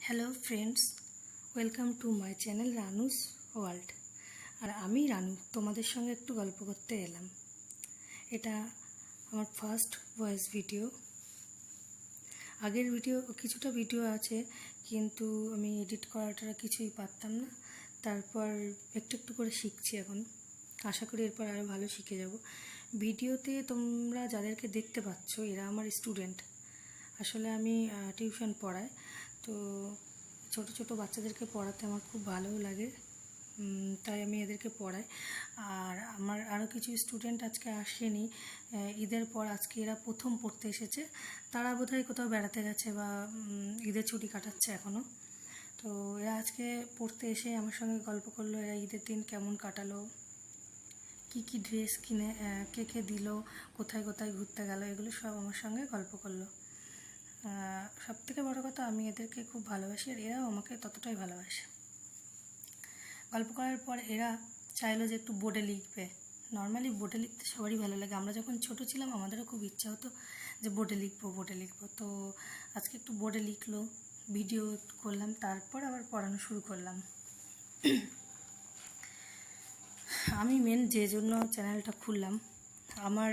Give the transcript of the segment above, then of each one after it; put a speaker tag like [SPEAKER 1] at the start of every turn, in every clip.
[SPEAKER 1] Hello friends, welcome to my channel Ranu's world. আর আমি রানু তোমাদের সঙ্গে একটু গল্প করতে এলাম। এটা আমার ফার্স্ট ভয়েস ভিডিও। আগের কিছুটা ভিডিও আছে, কিন্তু আমি এডিট করাটা কিছুই পারতাম না। তারপর একটু একটু করে শিখছি এখন। আশা করি এরপর আরও ভালো শিখে যাব। ভিডিওতে তোমরা যাদেরকে দেখতে পাচ্ছ এরা আমার স্টুডেন্ট। আসলে আমি টিউশন পড়াই, তো ছোট ছোট বাচ্চাদেরকে পড়াতে আমার খুব ভালোও লাগে, তাই আমি এদেরকে পড়াই। আর আমার আরও কিছু স্টুডেন্ট আজকে আসেনি ঈদের পর, আজকে এরা প্রথম পড়তে এসেছে। তারা বোধহয় কোথাও বেড়াতে গেছে বা ঈদের ছুটি কাটাচ্ছে এখনও। তো এরা আজকে পড়তে এসে আমার সঙ্গে গল্প করলো, এরা ঈদের দিন কেমন কাটালো, কি কি ড্রেস কিনে কে কে দিল, কোথায় কোথায় ঘুরতে গেল, এগুলো সব আমার সঙ্গে গল্প করলো। সবথেকে বড় কথা, আমি এদেরকে খুব ভালোবাসি আর এরাও আমাকে ততটাই ভালোবাসে। গল্প করার পর এরা চাইলো যে একটু বোর্ডে লিখবে। নর্মালি বোর্ডে লিখতে সবারই ভালো লাগে। আমরা যখন ছোট ছিলাম আমাদেরও খুব ইচ্ছা হতো যে বোর্ডে লিখবো। তো আজকে একটু বোর্ডে লিখলো, ভিডিও করলাম, তারপর আবার পড়ানো শুরু করলাম। আমি মেন যে জন্য চ্যানেলটা খুললাম, আমার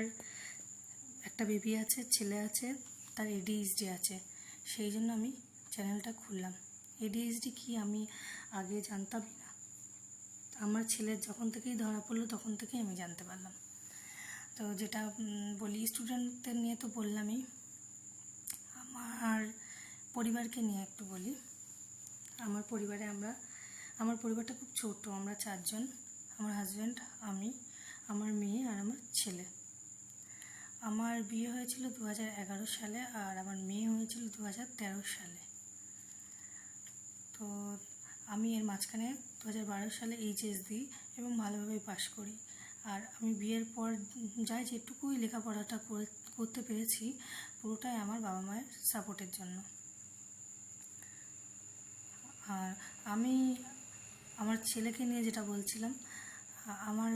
[SPEAKER 1] একটা বেবি আছে, ছেলে আছে, তার ADHD আছে, সেই জন্য আমি চ্যানেলটা খুললাম। ADHD কি আমি আগে জানতামই না। আমার ছেলের যখন থেকেই ধরা পড়লো তখন থেকেই আমি জানতে পারলাম। তো যেটা বলি, স্টুডেন্টদের নিয়ে তো বললামই, আমার পরিবারকে নিয়ে একটু বলি। আমার পরিবারটা খুব ছোট। আমরা 4 জন, আমার হাজব্যান্ড, আমি, আমার মেয়ে আর আমার ছেলে। আমার বিয়ে হয়েছিল 2011 সালে আর আমার মেয়ে হয়েছিল 2013 সালে। তো আমি এর মাঝখানে 2012 সালে HS দিই এবং ভালোভাবে পাশ করি। আর আমি বিয়ের পর যাই যেটুকুই লেখাপড়াটা করতে পেরেছি পুরোটাই আমার বাবা মায়ের সাপোর্টের জন্য। আর আমি আমার ছেলেকে নিয়ে যেটা বলছিলাম, আমার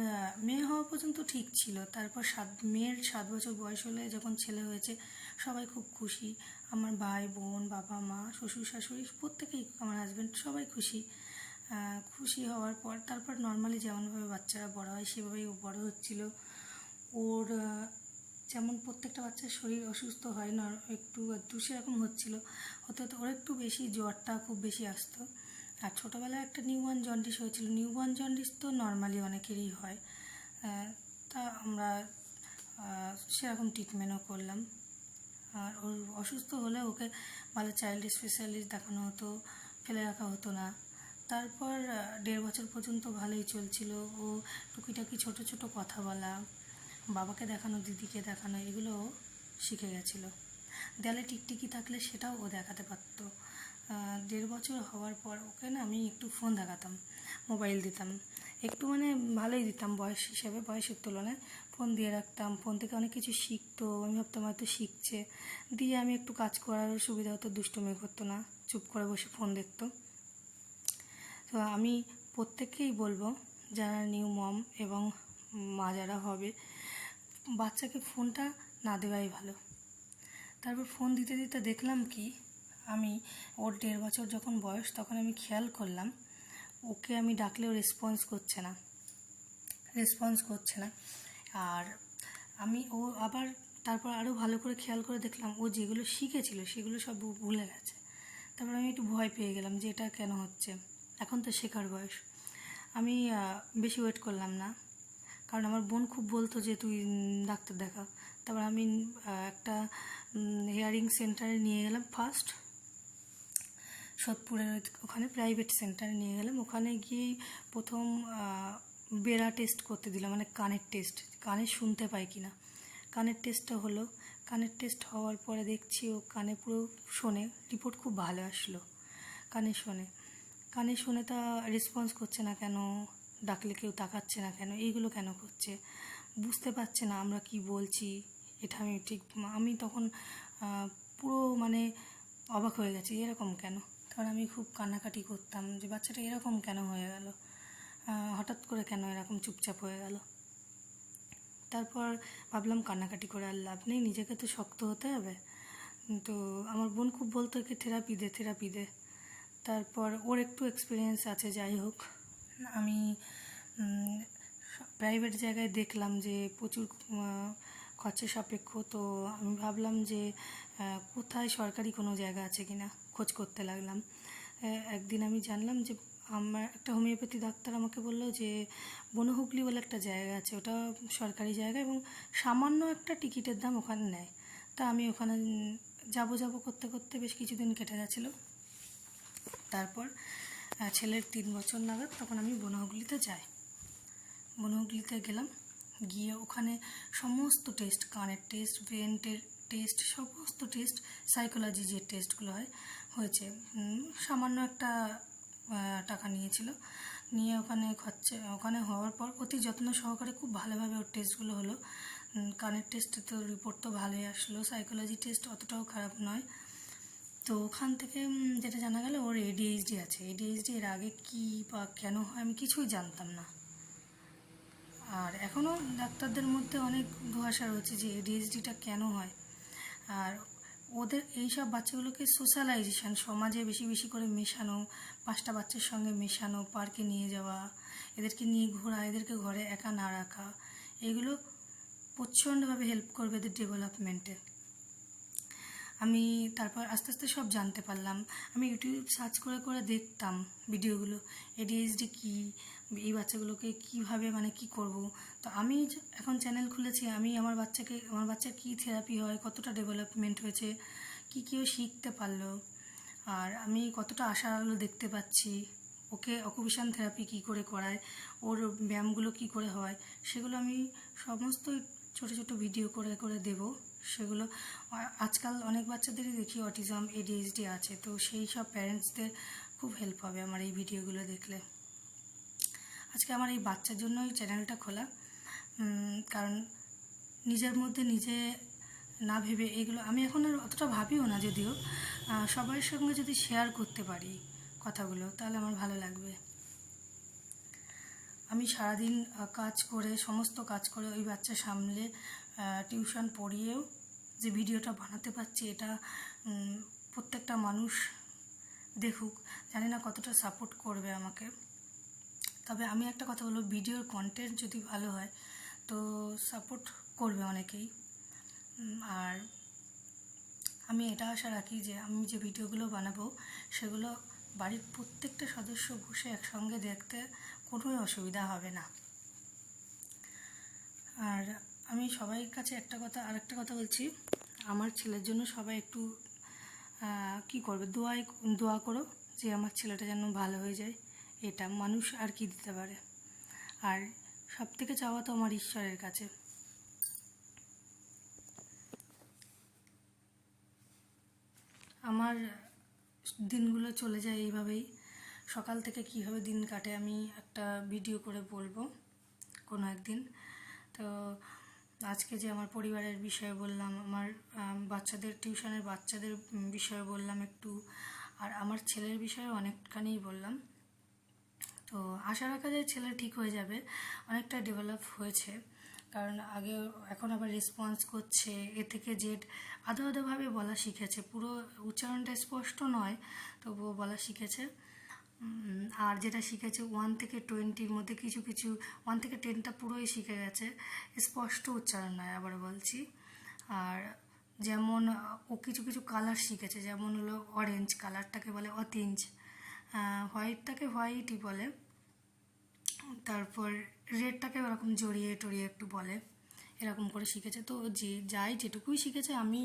[SPEAKER 1] মেয়ে হওয়া পর্যন্ত ঠিক ছিল। তারপর মেয়ের 7 বছর বয়স হলে যখন ছেলে হয়েছে সবাই খুব খুশি। আমার ভাই বোন, বাবা মা, শ্বশুর শাশুড়ি প্রত্যেকেই, আমার হাজব্যান্ড, সবাই খুশি হওয়ার পর তারপর নর্মালি যেমনভাবে বাচ্চারা বড় হয় সেভাবেই ও বড় হচ্ছিল। ওর যেমন প্রত্যেকটা বাচ্চার শরীর অসুস্থ হয় না, একটু সেরকম হচ্ছিল। ওর একটু বেশি জ্বরটা খুব বেশি আসতো। আর ছোটোবেলায় একটা নিউবর্ন জন্ডিস হয়েছিল। নিউবর্ন জন্ডিস তো নর্মালি অনেকেরই হয়। তা আমরা সেরকম ট্রিটমেন্টও করলাম। আর ওর অসুস্থ হলে ওকে ভালো চাইল্ড স্পেশালিস্ট দেখানো হতো, ফেলে রাখা হতো না। তারপর 1.5 বছর পর্যন্ত ভালোই চলছিল। ও টুকিটাকি ছোট ছোট কথা বলা, বাবাকে দেখানো, দিদিকে দেখানো, এগুলো শিখে গেছিলো। দেয়ালে টিকটিকি থাকলে সেটাও ও দেখাতে পারত। 1.5 বছর হওয়ার পর ওকে না আমি একটু ফোন দেখাতাম, মোবাইল দিতাম, একটু মানে ভালোই দিতাম বয়স হিসেবে, বয়সের তুলনায় ফোন দিয়ে রাখতাম। ফোন থেকে অনেক কিছু শিখতো, আমি ভাবতাম হয়তো শিখছে। দিয়ে আমি একটু কাজ করার সুবিধা হতো, দুষ্টুমি করতো না, চুপ করে বসে ফোন দেখতো। তো আমি প্রত্যেককেই বলবো, যারা নিউ মম এবং মা যারা হবে, বাচ্চাকে ফোনটা না দেওয়াই ভালো। তারপর ফোন দিতে দিতে দেখলাম কি, আমি ওর 1.5 বছর যখন বয়স তখন আমি খেয়াল করলাম ওকে আমি ডাকলেও রেসপন্স করছে না। আর ও আবার তারপর আরও ভালো করে খেয়াল করে দেখলাম ও যেগুলো শিখেছিল সেগুলো সব ভুলে গেছে। তারপর আমি একটু ভয় পেয়ে গেলাম যে এটা কেন হচ্ছে, এখন তো শেখার বয়স। আমি বেশি ওয়েট করলাম না, কারণ আমার বোন খুব বলতো যে তুই ডাক্তার দেখা। তারপর আমি একটা হিয়ারিং সেন্টারে নিয়ে গেলাম, ফার্স্ট সোদপুরের ওখানে প্রাইভেট সেন্টারে নিয়ে গেলাম। ওখানে গিয়েই প্রথম বেড়া টেস্ট করতে দিলাম, মানে কানের টেস্ট, কানে শুনতে পাই কি না। কানের টেস্টটা হলো। কানের টেস্ট হওয়ার পরে দেখছি ও কানে পুরো শোনে, রিপোর্ট খুব ভালো আসলো। কানে শোনে তা রেসপন্স করছে না কেন, ডাকলে কেউ তাকাচ্ছে না কেন, এইগুলো কেন করছে, বুঝতে পারছে না আমরা কি বলছি। এটা আমি তখন পুরো মানে অবাক হয়ে গেছি, এরকম কেন। কারণ আমি খুব কান্নাকাটি করতাম যে বাচ্চাটা এরকম কেন হয়ে গেল, হঠাৎ করে কেন এরকম চুপচাপ হয়ে গেল। তারপর ভাবলাম কান্নাকাটি করে আর লাভ নেই, নিজেকে তো শক্ত হতে হবে। তো আমার বোন খুব বলতো একে থেরাপি দে। তারপর ওর একটু এক্সপিরিয়েন্স আছে। যাই হোক, আমি প্রাইভেট জায়গায় দেখলাম যে প্রচুর খরচা সাপেক্ষ। তো আমি ভাবলাম যে কোথায় সরকারি কোনো জায়গা আছে কিনা, খোঁজ করতে লাগলাম। একদিন আমি জানলাম যে আমার একটা হোমিওপ্যাথি ডাক্তার আমাকে বললো যে বনহুগলি বলে একটা জায়গা আছে, ওটা সরকারি জায়গা এবং সামান্য একটা টিকিটের দাম ওখানে নেয়। তা আমি ওখানে যাব করতে করতে বেশ কিছুদিন কেটে গেছিলো। তারপর ছেলের 3 বছর নাগাদ তখন আমি বনহুগলিতে যাই। বনহুগলিতে গেলাম, গিয়ে ওখানে সমস্ত টেস্ট, কানের টেস্ট, ব্রেনের টেস্ট, সমস্ত টেস্ট, সাইকোলজি যে টেস্টগুলো হয়েছে। সামান্য একটা টাকা নিয়েছিল, নিয়ে ওখানে হওয়ার পর অতি যত্ন সহকারে খুব ভালোভাবে ওর টেস্টগুলো হলো। কানের টেস্টে তো রিপোর্ট তো ভালোই আসলো, সাইকোলজি টেস্ট অতটাও খারাপ নয়। তো ওখান থেকে যেটা জানা গেল ওর ADHD আছে। ADHD এর আগে কী বা কেন হয় আমি কিছুই জানতাম না। আর এখনও ডাক্তারদের মধ্যে অনেক ধোঁয়াশা রয়েছে যে ADHDটা কেন হয়। আর ওদের এইসব বাচ্চাগুলোকে সোশ্যালাইজেশন, সমাজে বেশি বেশি করে মেশানো, 5টা বাচ্চার সঙ্গে মেশানো, পার্কে নিয়ে যাওয়া, এদেরকে নিয়ে ঘোরা, এদেরকে ঘরে একা না রাখা, এগুলো প্রচণ্ডভাবে হেল্প করবে এদের ডেভেলপমেন্টে। আমি তারপর আস্তে আস্তে সব জানতে পারলাম। আমি ইউটিউব সার্চ করে করে দেখতাম ভিডিওগুলো, ADHD কী, এই বাচ্চাগুলোকে কীভাবে কী করব। তো আমি এখন চ্যানেল খুলেছি, আমি আমার বাচ্চার কী থেরাপি হয়, কতটা ডেভেলপমেন্ট হয়েছে, কী ও শিখতে পারলো, আর আমি কতটা আশার আলো দেখতে পাচ্ছি, ওকে অকুপেশন থেরাপি কী করে করায়, ওর ব্যায়ামগুলো কী করে হয়, সেগুলো আমি সমস্ত ছোট ছোট ভিডিও করে করে দেবো। সেগুলো আজকাল অনেক বাচ্চাদেরই দেখি অটিজম, ADHD আছে, তো সেই সব প্যারেন্টসদের খুব হেল্প হবে আমার এই ভিডিওগুলো দেখলে। আজকে আমার এই বাচ্চার জন্যই চ্যানেলটা খোলা, কারণ নিজের মধ্যে নিজে না ভেবে এগুলো আমি এখন আর অতটা ভাবিও না, যদিও সবার সঙ্গে যদি শেয়ার করতে পারি কথাগুলো তাহলে আমার ভালো লাগবে। আমি সারাদিন সমস্ত কাজ করে ওই বাচ্চা সামলে টিউশন পড়িয়েও যে ভিডিওটা বানাতে পারছি, এটা প্রত্যেকটা মানুষ দেখুক, জানি না কতটা সাপোর্ট করবে আমাকে। তবে আমি একটা কথা বলবো, ভিডিওর কন্টেন্ট যদি ভালো হয় তো সাপোর্ট করবে অনেকেই। আর আমি এটা আশা রাখি যে আমি যে ভিডিওগুলো বানাবো সেগুলো বাড়ির প্রত্যেকটা সদস্য বসে একসঙ্গে দেখতে কোনোই অসুবিধা হবে না। আর আমি সবাই কাছে আরেকটা কথা বলছি, আমার ছেলের জন্য সবাই একটু কী করবে, দোয়া করো যে আমার ছেলেটা যেন ভালো হয়ে যায়। এটা মানুষ আর কি দিতে পারে, আর সব থেকে চাওয়া তো আমার ঈশ্বরের কাছে। আমার দিনগুলো চলে যায় এইভাবেই, সকাল থেকে কীভাবে দিন কাটে আমি একটা ভিডিও করে বলবো কোনো একদিন। তো আজকে যে আমার পরিবারের বিষয়ে বললাম, আমার টিউশনের বাচ্চাদের বিষয়ে বললাম একটু, আর আমার ছেলের বিষয়ে অনেকখানিই বললাম। তো আশা রাখা যায় ছেলে ঠিক হয়ে যাবে, অনেকটা ডেভেলপ হয়েছে, কারণ এখন আবার রেসপন্স করছে, এ থেকে জেড আধোভাবে বলা শিখেছে, পুরো উচ্চারণটা স্পষ্ট নয় তবুও বলা শিখেছে। আর যেটা শিখেছে 1 থেকে 20-র মধ্যে কিছু 1 থেকে 10টা পুরোই শিখে গেছে, স্পষ্ট উচ্চারণ নয় আবার বলছি। আর যেমন ও কিছু কালার শিখেছে, যেমন হলো অরেঞ্জ কালারটাকে বলে অতিঞ্জ, হোয়াইটটাকে হোয়াইটই বলে, তারপর রেডটাকে ওরকম জড়িয়ে টড়িয়ে একটু বলে, এরকম করে শিখেছে। তো যেটুকুই শিখেছে আমি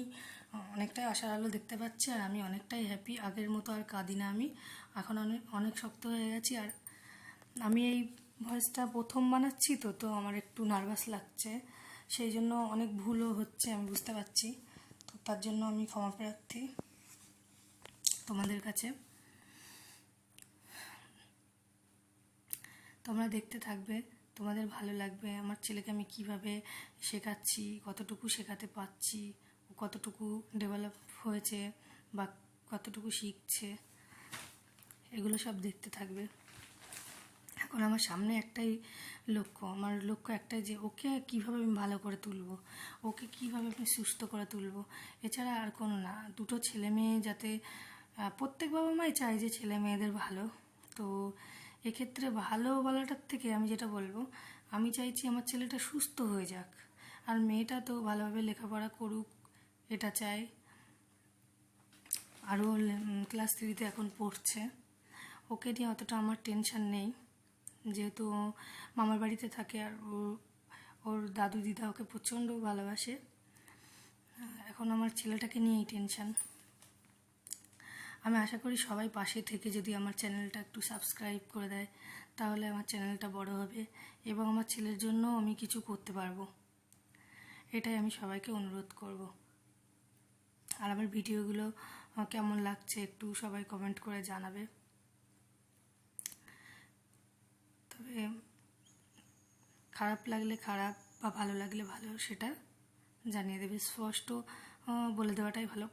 [SPEAKER 1] অনেকটাই আশার আলো দেখতে পাচ্ছি, আর আমি অনেকটাই হ্যাপি। আগের মতো আর কাঁদি না আমি, এখন অনেক শক্ত হয়ে গেছি। আর আমি এই ভয়েসটা প্রথম বানাচ্ছি, তো আমার একটু নার্ভাস লাগছে, সেই জন্য অনেক ভুলও হচ্ছে আমি বুঝতে পারছি। তো তার জন্য আমি ক্ষমা প্রার্থী তোমাদের কাছে। তোমরা দেখতে থাকবে, তোমাদের ভালো লাগবে আমার ছেলেকে আমি কিভাবে শেখাচ্ছি, কতটুকু শেখাতে পারছি, কতটুকু ডেভেলপ হয়েছে বা কতটুকু শিখছে, এগুলো সব দেখতে থাকবে। এখন আমার সামনে আমার লক্ষ্য একটাই যে ওকে কীভাবে আমি ভালো করে তুলবো, ওকে কীভাবে আমি সুস্থ করে তুলবো, এছাড়া আর কোনো না। 2টো ছেলে মেয়ে যাতে প্রত্যেক বাবা মাই চায় যে ছেলে মেয়েদের ভালো। তো এক্ষেত্রে ভালো বলাটার থেকে আমি যেটা বলবো, আমি চাইছি আমার ছেলেটা সুস্থ হয়ে যাক, আর মেয়েটা তো ভালোভাবে লেখাপড়া করুক, এটা চাই। আরও ক্লাস 3-তে এখন পড়ছে, ওকে নিয়ে অতটা আমার টেনশন নেই, যেহেতু ও মামার বাড়িতে থাকে আর ওর দাদু দিদা ওকে প্রচণ্ড ভালোবাসে। এখন আমার ছেলেটাকে নিয়েই টেনশন। আমি আশা করি সবাই পাশে থেকে যদি আমার চ্যানেলটা একটু সাবস্ক্রাইব করে দেয়, তাহলে আমার চ্যানেলটা বড় হবে এবং আমার ছেলের জন্য আমি কিছু করতে পারবো। এটাই আমি সবাইকে অনুরোধ করব। আর আমার ভিডিওগুলো কেমন লাগছে একটু সবাই কমেন্ট করে জানাবে। তবে খারাপ লাগলে খারাপ বা ভালো লাগলে ভালো, সেটা জানিয়ে দেবে, স্পষ্ট বলে দেওয়াটাই ভালো।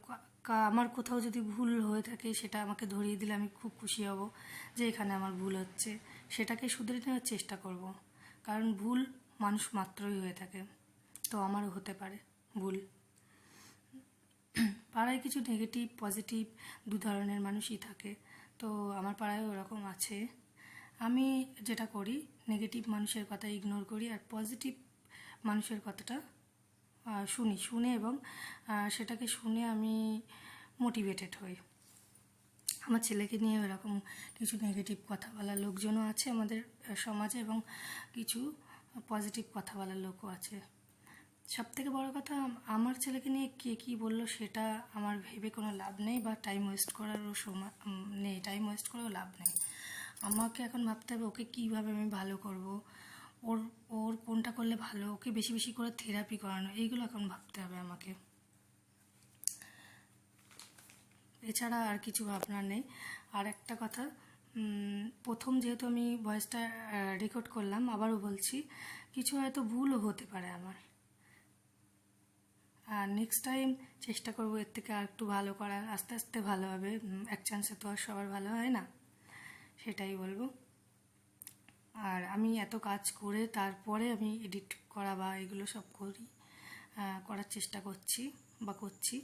[SPEAKER 1] আমার কোথাও যদি ভুল হয়ে থাকে সেটা আমাকে ধরিয়ে দিলে আমি খুব খুশি হব যে এখানে আমার ভুল হচ্ছে, সেটাকে শুধরে নেওয়ার চেষ্টা করব। কারণ ভুল মানুষ মাত্রই হয়ে থাকে, তো আমারও হতে পারে ভুল। পাড়ায় কিছু নেগেটিভ পজিটিভ দু ধরনের মানুষই থাকে, তো আমার পাড়ায় ওরকম আছে। আমি যেটা করি, নেগেটিভ মানুষের কথা ইগনোর করি আর পজিটিভ মানুষের কথাটা শুনে এবং সেটাকে শুনে আমি মোটিভেটেড হই। আমার ছেলেকে নিয়ে এরকম কিছু নেগেটিভ কথা বলার লোকজনও আছে আমাদের সমাজে এবং কিছু পজিটিভ কথা বলার লোকও আছে। সবথেকে বড় কথা, আমার ছেলেকে নিয়ে কে কী বললো সেটা আমার ভেবে কোনো লাভ নেই বা টাইম ওয়েস্ট করারও সময় নেই, টাইম ওয়েস্ট করেও লাভ নেই। আমাকে এখন ভাবতে হবে ওকে কীভাবে আমি ভালো করব, ওর ওর কোনটা করলে ভালো, ওকে বেশি বেশি করে থেরাপি করানো, এইগুলো এখন ভাবতে হবে আমাকে। এছাড়া আর কিছু ভাবনা নেই। আর একটা কথা, প্রথম যেহেতু আমি ভয়েসটা রেকর্ড করলাম, আবারও বলছি, কিছু হয়তো ভুলও হতে পারে আমার। আর নেক্সট টাইম চেষ্টা করবো এর থেকে আর একটু ভালো করার, আস্তে আস্তে ভালো হবে, এক চান্সে তো আর সবার ভালো হয় না, সেটাই বলবো। আর আমি এত কাজ করে তারপরে আমি এডিট করা বা এগুলো সব করার চেষ্টা করছি।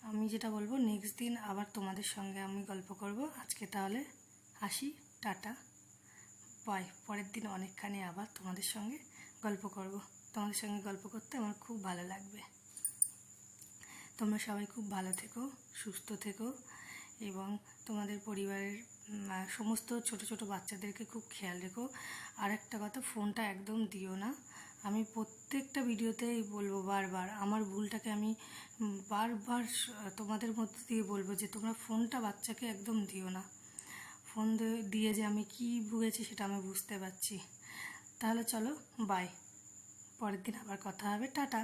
[SPEAKER 1] আমি যেটা বলবো, নেক্সট দিন আবার তোমাদের সঙ্গে আমি গল্প করব। আজকে তাহলে আসি, টাটা, বাই। পরের দিন অনেকখানি আবার তোমাদের সঙ্গে গল্প করব। তোমাদের সঙ্গে গল্প করতে আমার খুব ভালো লাগবে। তোমরা সবাই খুব ভালো থেকো, সুস্থ থেকো এবং তোমাদের পরিবারের সমস্ত ছোট ছোট বাচ্চাদেরকে খুব খেয়াল রেখো। আর একটা কথা, ফোনটা একদম দিও না। আমি প্রত্যেকটা ভিডিওতেই বলবো বারবার, আমার ভুলটাকে আমি বারবার তোমাদের মধ্যে দিয়ে বলবো যে তোমরা ফোনটা বাচ্চাকে একদম দিও না। ফোন দিয়ে যে আমি কী ভুগেছি সেটা আমি বুঝতে পারছি। তাহলে চলো, বাই। পরের দিন আবার কথা হবে, টাটা।